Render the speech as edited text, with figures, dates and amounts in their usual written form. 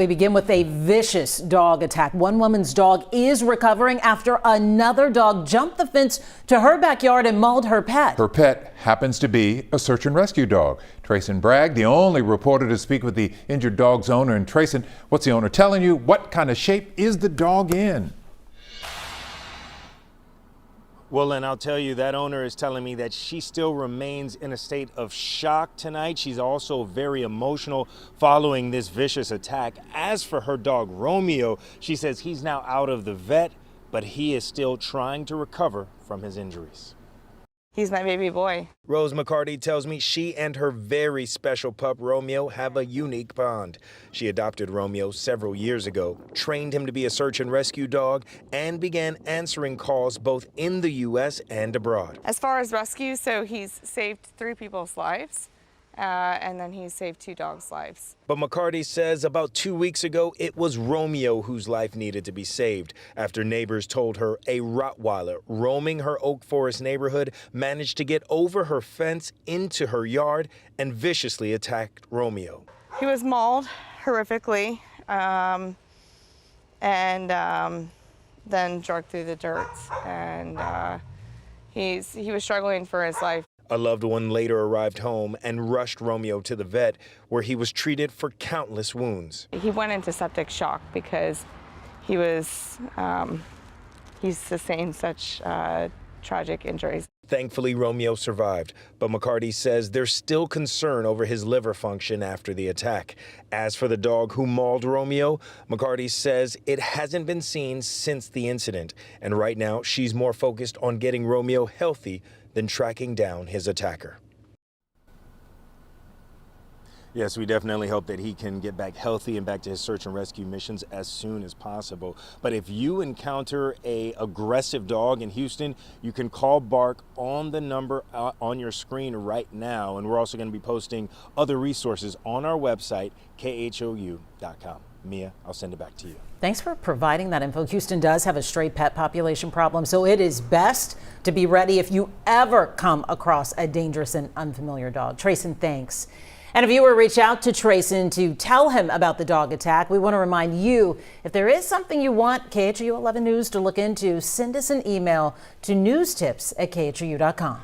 We begin with a vicious dog attack. One woman's dog is recovering after another dog jumped the fence to her backyard and mauled her pet. Her pet happens to be a search and rescue dog. Trayson Bragg, the only reporter to speak with the injured dog's owner. And Trayson, what's the owner telling you? What kind of shape is the dog in? Well, and I'll tell you, that owner is telling me that she still remains in a state of shock tonight. She's also very emotional following this vicious attack. As for her dog, Romeo, she says he's now out of the vet, but he is still trying to recover from his injuries. He's my baby boy. Rose McCarty tells me she and her very special pup, Romeo, have a unique bond. She adopted Romeo several years ago, trained him to be a search and rescue dog, and began answering calls both in the U.S. and abroad. As far as rescue, so he's saved 3 people's lives, and then he's saved 2 dogs' lives. But McCarty says about 2 weeks ago, it was Romeo whose life needed to be saved after neighbors told her a Rottweiler roaming her Oak Forest neighborhood managed to get over her fence into her yard and viciously attacked Romeo. He was mauled horrifically and then dragged through the dirt, and he was struggling for his life. A loved one later arrived home and rushed Romeo to the vet, where he was treated for countless wounds. He went into septic shock because he sustained such tragic injuries. Thankfully, Romeo survived, but McCarty says there's still concern over his liver function after the attack. As for the dog who mauled Romeo, McCarty says it hasn't been seen since the incident, and right now she's more focused on getting Romeo healthy than tracking down his attacker. Yes, we definitely hope that he can get back healthy and back to his search and rescue missions as soon as possible. But if you encounter an aggressive dog in Houston, you can call Bark on the number on your screen right now. And we're also going to be posting other resources on our website, khou.com. Mia, I'll send it back to you. Thanks for providing that info. Houston does have a stray pet population problem, so it is best to be ready if you ever come across a dangerous and unfamiliar dog. Trayson, thanks. And a viewer reached out to Trayson to tell him about the dog attack. We want to remind you, if there is something you want KHOU 11 News to look into, send us an email to newstips@khou.com.